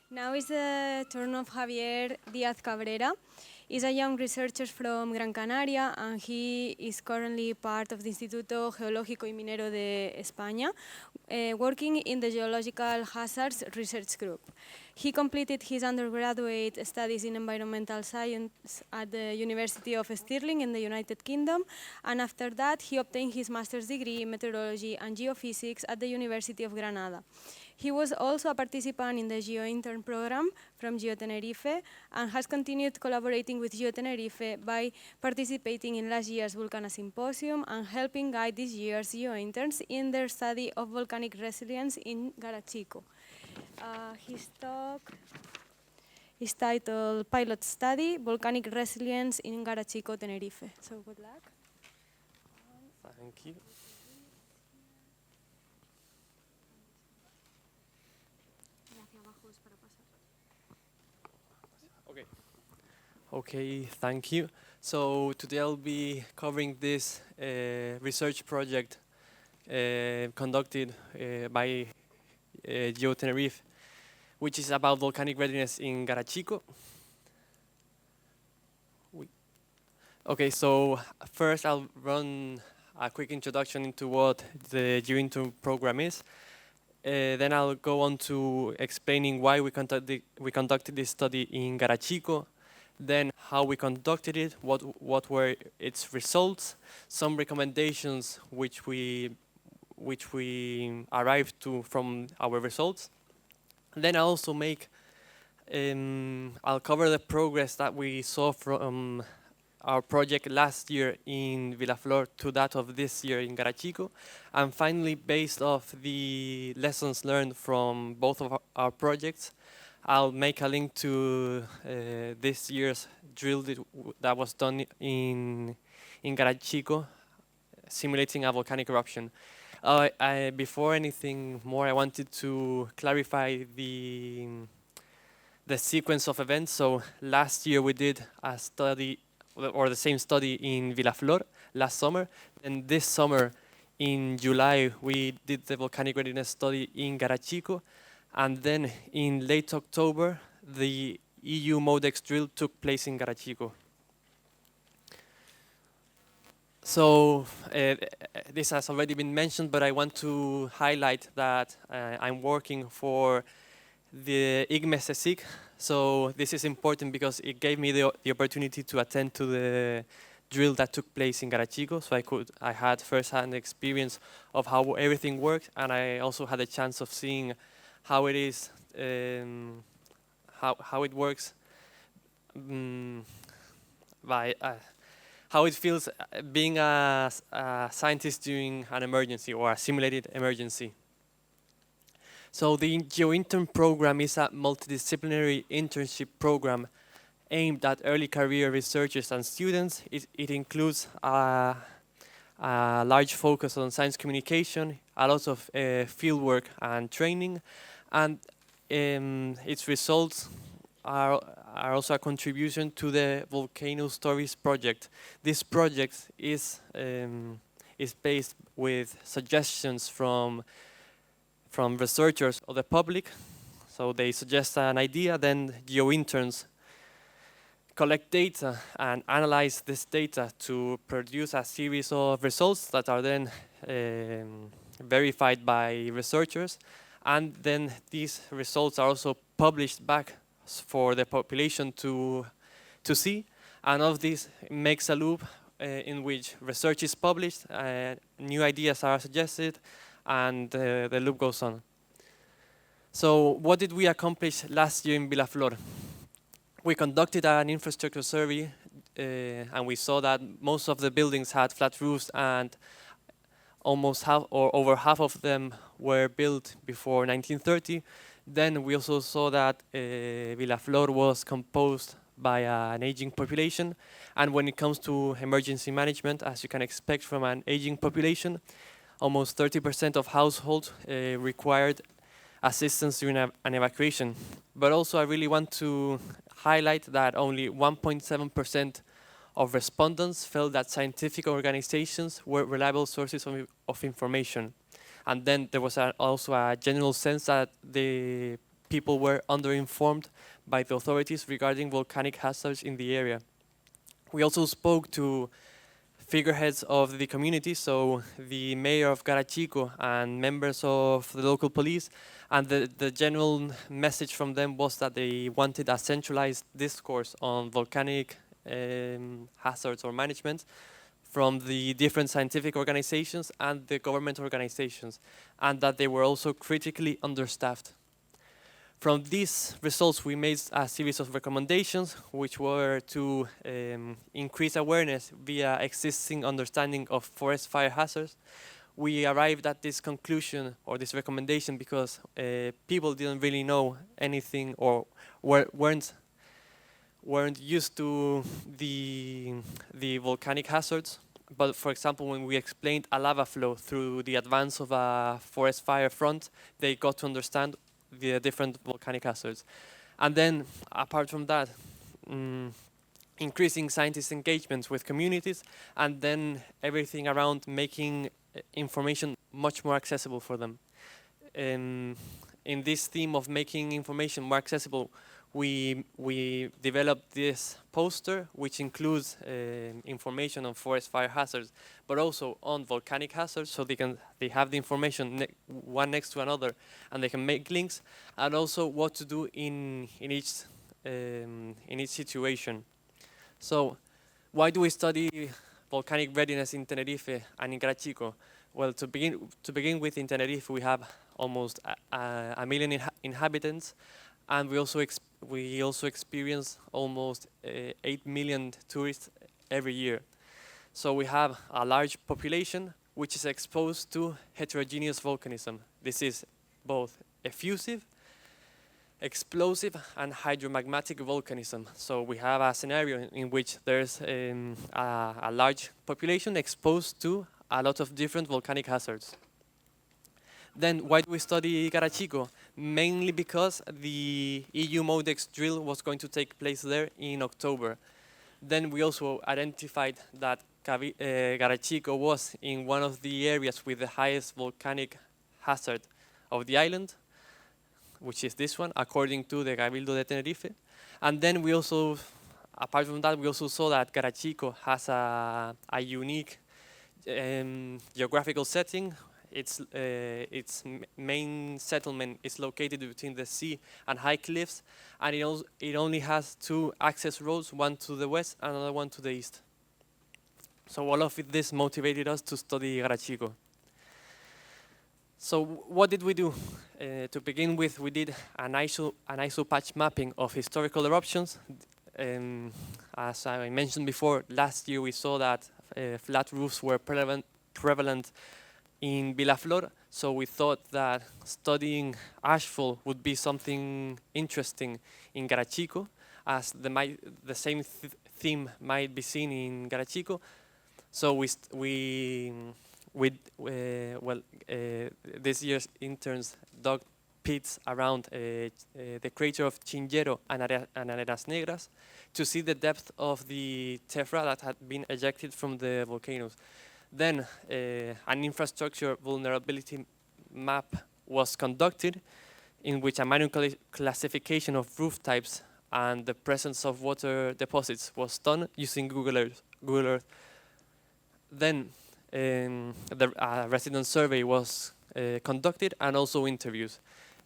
Now is the turn of Javier Díaz Cabrera. He's a young researcher from Gran Canaria, and he is currently part of the Instituto Geológico y Minero de España, working in the Geological Hazards Research Group. He completed his undergraduate studies in environmental science at the University of Stirling in the United Kingdom, and after that he obtained his master's degree in meteorology and geophysics at the University of Granada. He was also a participant in the GeoIntern program from GeoTenerife and has continued collaborating with GeoTenerife by participating in last year's Vulcana Symposium and helping guide this year's GeoInterns in their study of volcanic resilience in Garachico. His talk is titled Pilot Study, Volcanic Resilience in Garachico, Tenerife. So good luck. Thank you. Okay, thank you. So today I'll be covering this research project conducted by GeoTenerife, which is about volcanic readiness in Garachico. Okay, so first I'll run a quick introduction into what the GeoIntern program is. Then I'll go on to explaining why we conducted this study in Garachico, then how we conducted it, what were its results, some recommendations which we arrived to from our results. Then I'll also I'll cover the progress that we saw from our project last year in Vilaflor to that of this year in Garachico. And finally, based off the lessons learned from both of our projects, I'll make a link to this year's drill that was done in Garachico, simulating a volcanic eruption. Before anything more, I wanted to clarify the sequence of events. So last year we did a study, or the same study in Vilaflor last summer, and this summer in July we did the volcanic readiness study in Garachico, and then in late October the EU MODEX drill took place in Garachico. So this has already been mentioned, but I want to highlight that I'm working for the IGME-CSIC. So this is important because it gave me the opportunity to attend to the drill that took place in Garachico. So I had first-hand experience of how everything worked, and I also had a chance of seeing how it is, how it works, how it feels being a scientist during an emergency or a simulated emergency. So the GeoIntern program is a multidisciplinary internship program aimed at early career researchers and students. It includes a large focus on science communication, a lot of fieldwork and training, and its results are also a contribution to the Volcano Stories project. This project is based with suggestions from researchers or the public. So they suggest an idea, then GeoInterns collect data and analyze this data to produce a series of results that are then verified by researchers. And then these results are also published back for the population to see. And of this makes a loop in which research is published, new ideas are suggested, and the loop goes on. So what did we accomplish last year in Vilaflor? We conducted an infrastructure survey, and we saw that most of the buildings had flat roofs, and almost half or over half of them were built before 1930. Then we also saw that Vilaflor was composed by an aging population, and when it comes to emergency management, as you can expect from an aging population, almost 30% of households required assistance during an evacuation. But also I really want to highlight that only 1.7% of respondents felt that scientific organizations were reliable sources of information. And then there was also a general sense that the people were underinformed by the authorities regarding volcanic hazards in the area. We also spoke to figureheads of the community, so the mayor of Garachico and members of the local police, and the general message from them was that they wanted a centralized discourse on volcanic hazards or management from the different scientific organizations and the government organizations, and that they were also critically understaffed. From these results, we made a series of recommendations, which were to increase awareness via existing understanding of forest fire hazards. We arrived at this conclusion or this recommendation because people didn't really know anything or weren't used to the volcanic hazards. But for example, when we explained a lava flow through the advance of a forest fire front, they got to understand the different volcanic hazards. And then, apart from that, increasing scientist engagements with communities, and then everything around making information much more accessible for them. In this theme of making information more accessible, we developed this poster, which includes information on forest fire hazards, but also on volcanic hazards, so they have the information one next to another, and they can make links, and also what to do in each situation. So, why do we study volcanic readiness in Tenerife and in Garachico? Well, to begin with, in Tenerife we have almost a million inhabitants, and we also experience almost 8 million tourists every year. So we have a large population which is exposed to heterogeneous volcanism. This is both effusive, explosive, and hydromagmatic volcanism. So we have a scenario in which there's a large population exposed to a lot of different volcanic hazards. Then why do we study Garachico? Mainly because the EU MODEX drill was going to take place there in October. Then we also identified that Garachico was in one of the areas with the highest volcanic hazard of the island, which is this one, according to the Cabildo de Tenerife. And then we also, apart from that, we also saw that Garachico has a unique geographical setting. Its main settlement is located between the sea and high cliffs, and it only has 2 access roads, one to the west and another one to the east. So all of this motivated us to study Garachico. So what did we do? To begin with, we did an ISO patch mapping of historical eruptions. As I mentioned before, last year we saw that flat roofs were prevalent in Vilaflor, so we thought that studying ashfall would be something interesting in Garachico, as the same theme might be seen in Garachico. So this year's interns dug pits around the crater of Chinchero and Arenas Negras to see the depth of the tephra that had been ejected from the volcanoes. Then an infrastructure vulnerability map was conducted, in which a manual classification of roof types and the presence of water deposits was done using Google Earth. Then the resident survey was conducted, and also interviews.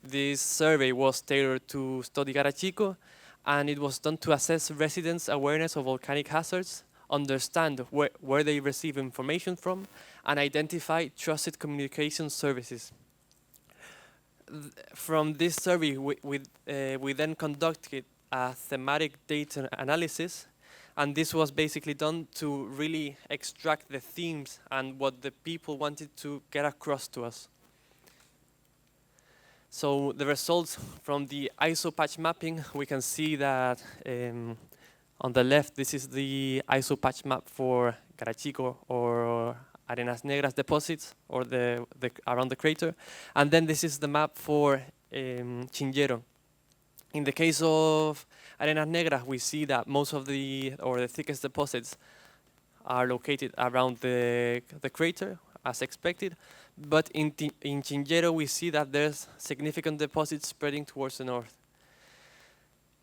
This survey was tailored to study Garachico, and it was done to assess residents' awareness of volcanic hazards, understand where they receive information from, and identify trusted communication services. From this survey, we then conducted a thematic data analysis, and this was basically done to really extract the themes and what the people wanted to get across to us. So the results from the ISO patch mapping, we can see that on the left, this is the ISO patch map for Garachico or Arenas Negras deposits, or around the crater. And then this is the map for Chinchero. In the case of Arenas Negras, we see that most of the thickest deposits are located around the crater, as expected, but in Chingero we see that there's significant deposits spreading towards the north.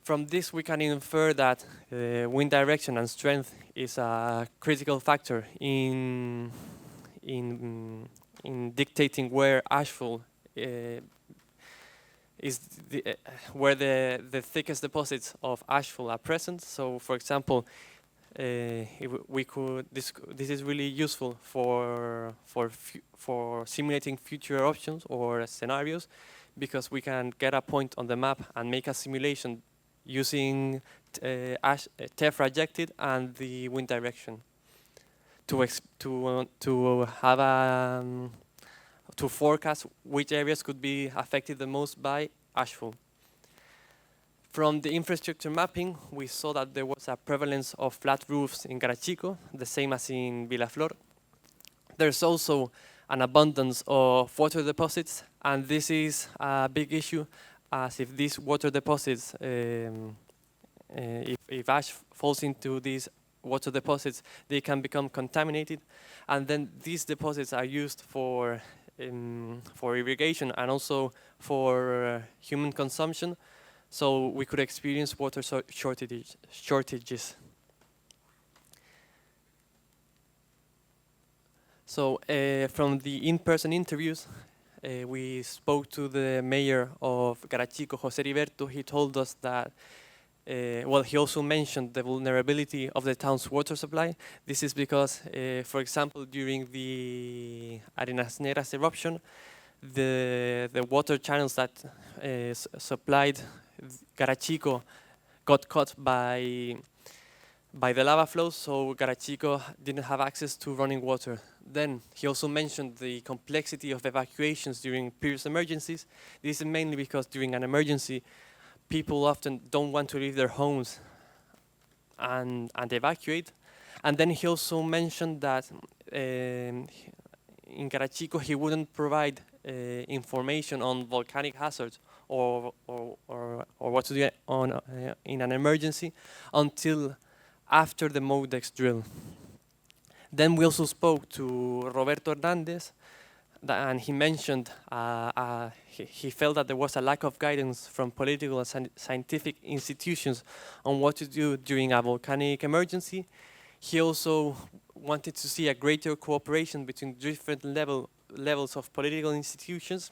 From this we can infer that wind direction and strength is a critical factor in dictating where ashfall is where the thickest deposits of ashfall are present. So, for example, this is really useful for simulating future options or scenarios, because we can get a point on the map and make a simulation using tephra ejected and the wind direction to have a to forecast which areas could be affected the most by ashfall. From the infrastructure mapping, we saw that there was a prevalence of flat roofs in Garachico, the same as in Vilaflor. There's also an abundance of water deposits, and this is a big issue, as if these water deposits, if ash falls into these water deposits, they can become contaminated, and then these deposits are used for irrigation and also for human consumption. So we could experience water shortages. So from the in-person interviews, we spoke to the mayor of Garachico, José Heriberto. He told us that, well, he also mentioned the vulnerability of the town's water supply. This is because, for example, during the Arenas Negras eruption, the water channels that supplied Garachico got cut by the lava flows, so Garachico didn't have access to running water. Then he also mentioned the complexity of evacuations during previous emergencies. This is mainly because during an emergency, people often don't want to leave their homes and evacuate. And then he also mentioned that in Garachico he wouldn't provide information on volcanic hazards or what to do in an emergency until after the MODEX drill. Then we also spoke to Roberto Hernandez, and he mentioned he felt that there was a lack of guidance from political and scientific institutions on what to do during a volcanic emergency. He also wanted to see a greater cooperation between different levels of political institutions.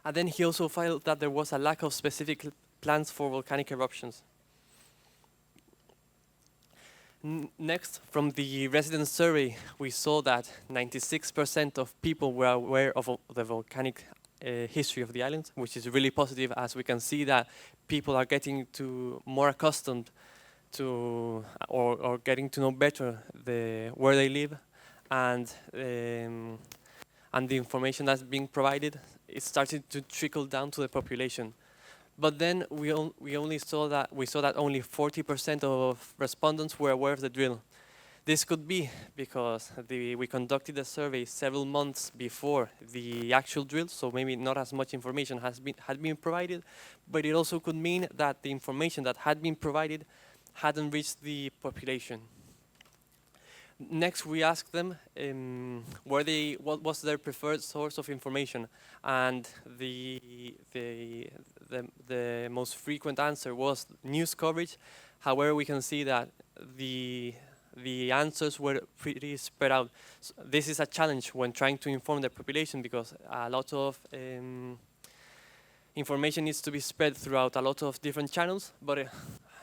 And then he also felt that there was a lack of specific plans for volcanic eruptions. Next, from the resident survey, we saw that 96% of people were aware of the volcanic history of the island, which is really positive, as we can see that people are getting more accustomed to or getting to know better where they live, and the information that's being provided is starting to trickle down to the population. But then we saw that only 40% of respondents were aware of the drill. This could be because we conducted the survey several months before the actual drill, so maybe not as much information had been provided, but it also could mean that the information that had been provided hadn't reached the population. Next, we asked them what was their preferred source of information, and the most frequent answer was news coverage. However, we can see that the answers were pretty spread out. So this is a challenge when trying to inform the population, because a lot of information needs to be spread throughout a lot of different channels, but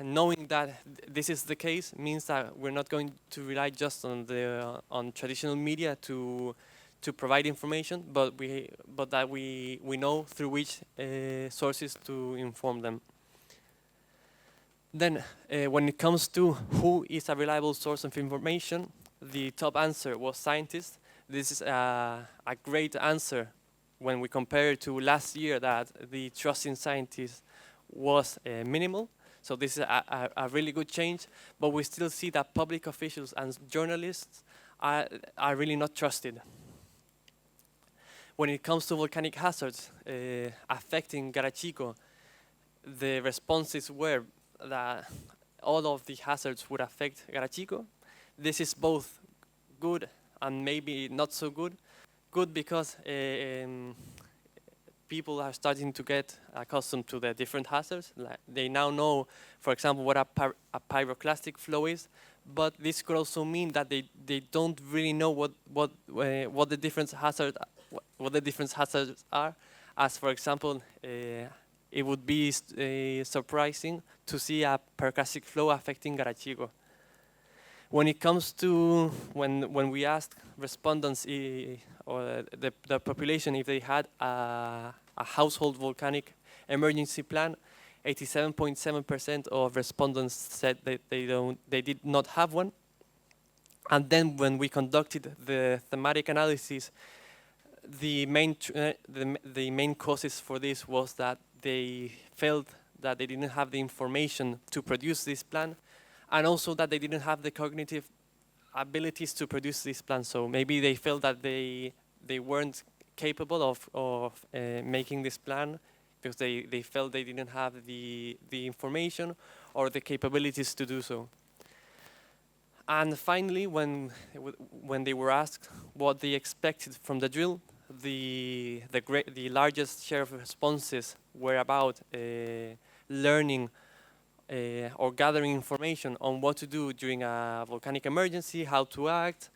knowing that this is the case means that we're not going to rely just on traditional media to provide information, but that we know through which sources to inform them. Then, when it comes to who is a reliable source of information, the top answer was scientists. This is a great answer when we compare it to last year, that the trust in scientists was minimal. So this is a really good change, but we still see that public officials and journalists are really not trusted. When it comes to volcanic hazards affecting Garachico, the responses were that all of the hazards would affect Garachico. This is both good and maybe not so good. Good because people are starting to get accustomed to the different hazards. Like they now know, for example, what a pyroclastic flow is, but this could also mean that they don't really know what the different hazards are. As for example, it would be surprising to see a pyroclastic flow affecting Garachico. When it comes to when we asked respondents or the population if they had a household volcanic emergency plan, 87.7% of respondents said that they did not have one. And then when we conducted the thematic analysis, the main causes for this was that they felt that they didn't have the information to produce this plan, and also that they didn't have the cognitive abilities to produce this plan. So maybe they felt that they weren't capable of making this plan because they felt they didn't have the information or the capabilities to do so. And finally, when they were asked what they expected from the drill, the largest share of responses were about learning or gathering information on what to do during a volcanic emergency, how to act.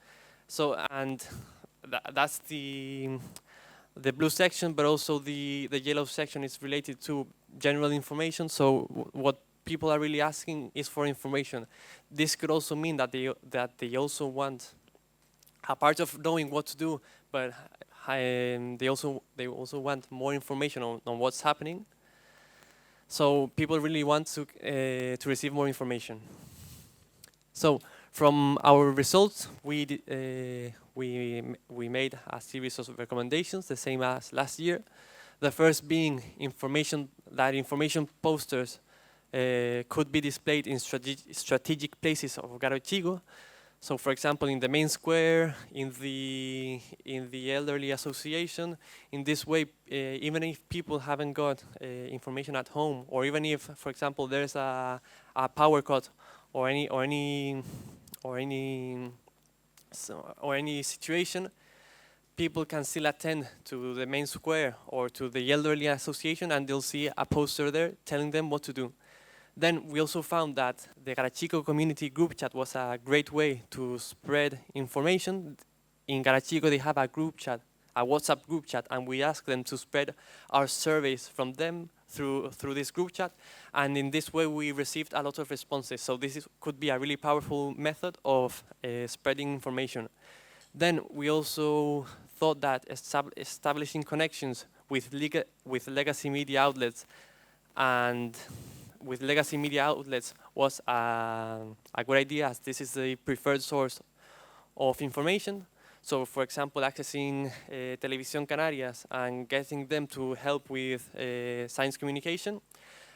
So, and that's the blue section, but also the yellow section is related to general information. So what people are really asking is for information. This could also mean that they also want a part of knowing what to do, but they also want more information on what's happening. So people really want to receive more information. So from our results, we made a series of recommendations, the same as last year. The first being information posters could be displayed in strategic places of Garachico. So, for example, in the main square, in the elderly association. In this way, even if people haven't got information at home, or even if, for example, there's a power cut or any situation, people can still attend to the main square or to the elderly association, and they'll see a poster there telling them what to do. Then we also found that the Garachico community group chat was a great way to spread information. In Garachico, they have a group chat, a WhatsApp group chat, and we asked them to spread our surveys from them through this group chat. And in this way, we received a lot of responses. So this could be a really powerful method of spreading information. Then we also thought that establishing connections with legacy media outlets was a good idea, as this is the preferred source of information. So, for example, accessing Televisión Canarias and getting them to help with science communication.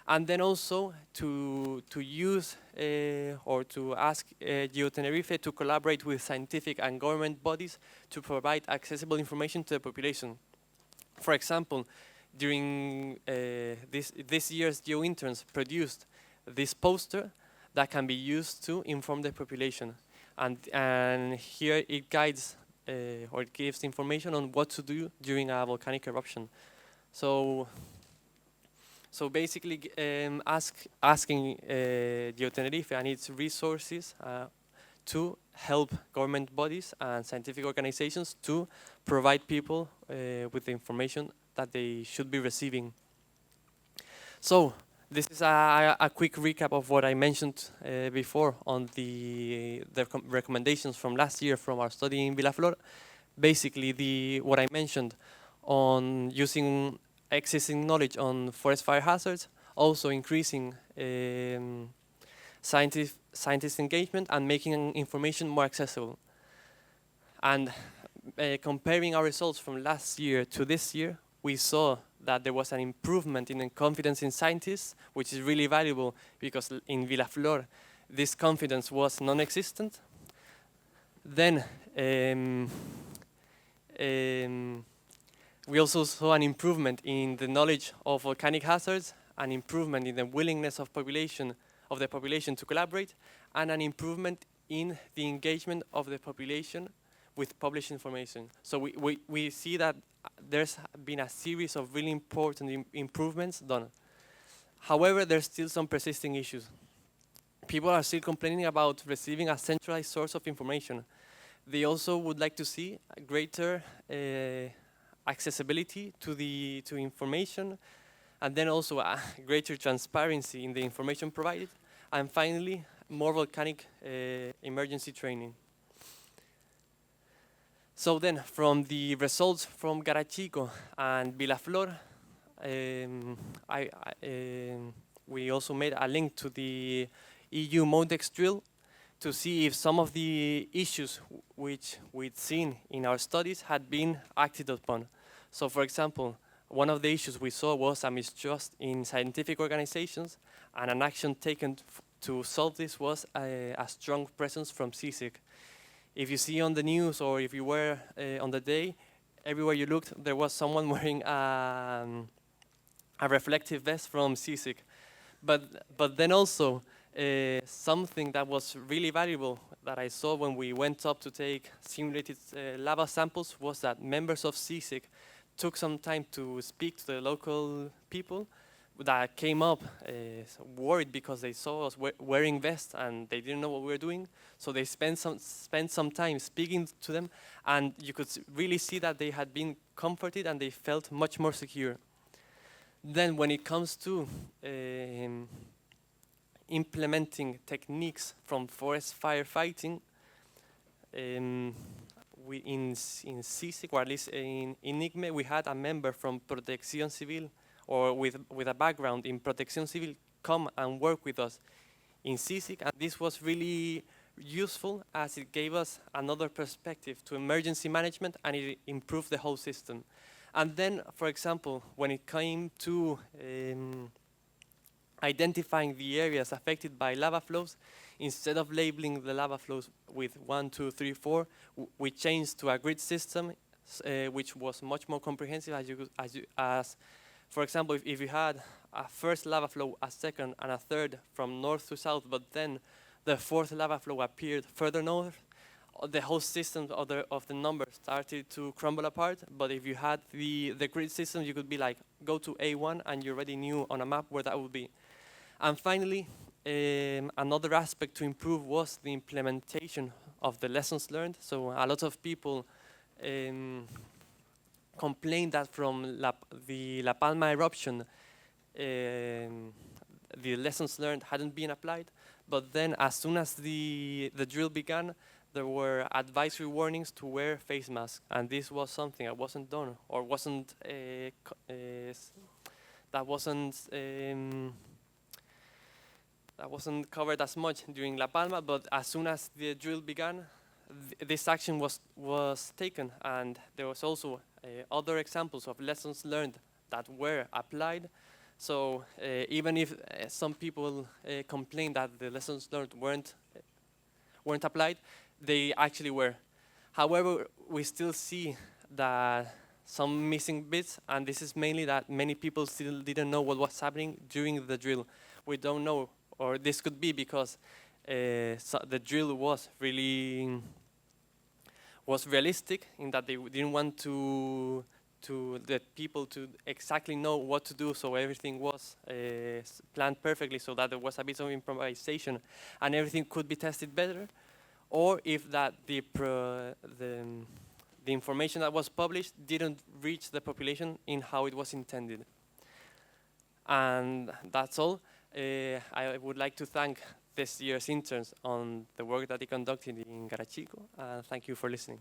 And then also to use or to ask GeoTenerife to collaborate with scientific and government bodies to provide accessible information to the population. For example, during this year's GeoInterns produced this poster that can be used to inform the population. And here it guides or it gives information on what to do during a volcanic eruption. So basically asking GeoTenerife and its resources to help government bodies and scientific organizations to provide people with the information that they should be receiving. So this is a quick recap of what I mentioned before on the recommendations from last year from our study in Vilaflor. Basically, what I mentioned on using existing knowledge on forest fire hazards, also increasing scientist engagement and making information more accessible. And comparing our results from last year to this year, we saw that there was an improvement in the confidence in scientists, which is really valuable because in Vilaflor, this confidence was non-existent. Then we also saw an improvement in the knowledge of volcanic hazards, an improvement in the willingness of the population to collaborate, and an improvement in the engagement of the population with published information. So we see that there's been a series of really important improvements done. However, there's still some persisting issues. People are still complaining about receiving a centralized source of information. They also would like to see a greater accessibility to information, and then also a greater transparency in the information provided, and finally, more volcanic emergency training. So then, from the results from Garachico and Vilaflor, we also made a link to the EU MODEX drill to see if some of the issues which we'd seen in our studies had been acted upon. So for example, one of the issues we saw was a mistrust in scientific organizations, and an action taken to solve this was a strong presence from CSIC. If you see on the news, or if you were on the day, everywhere you looked, there was someone wearing a reflective vest from CSIC. But then also, something that was really valuable that I saw when we went up to take simulated lava samples was that members of CSIC took some time to speak to the local people that came up worried because they saw us wearing vests and they didn't know what we were doing. So they spent some time speaking to them, and you could really see that they had been comforted and they felt much more secure. Then when it comes to implementing techniques from forest firefighting, we in CSIC, or at least in INICME, we had a member from Protección Civil, or with a background in Protección Civil, come and work with us in CSIC, and this was really useful as it gave us another perspective to emergency management, and it improved the whole system. And then, for example, when it came to identifying the areas affected by lava flows, instead of labeling the lava flows with 1, 2, 3, 4, we changed to a grid system, which was much more comprehensive. As for example, if you had a first lava flow, a second, and a third from north to south, but then the fourth lava flow appeared further north, the whole system of the numbers started to crumble apart. But if you had the grid system, you could be like, go to A1, and you already knew on a map where that would be. And finally, another aspect to improve was the implementation of the lessons learned. So a lot of people complained that from the La Palma eruption, the lessons learned hadn't been applied. But then as soon as the drill began, there were advisory warnings to wear face masks. And this was something that wasn't done, or wasn't, that wasn't covered as much during La Palma. But as soon as the drill began, this action was taken, and there was also other examples of lessons learned that were applied. So even if some people complained that the lessons learned weren't applied, they actually were. However, we still see that some missing bits, and this is mainly that many people still didn't know what was happening during the drill. We don't know, or this could be because so the drill was realistic in that they didn't want to the people to exactly know what to do, so everything was planned perfectly, so that there was a bit of improvisation and everything could be tested better, or if that the information that was published didn't reach the population in how it was intended. And that's all. I would like to thank this year's interns on the work that they conducted in Garachico. Thank you for listening.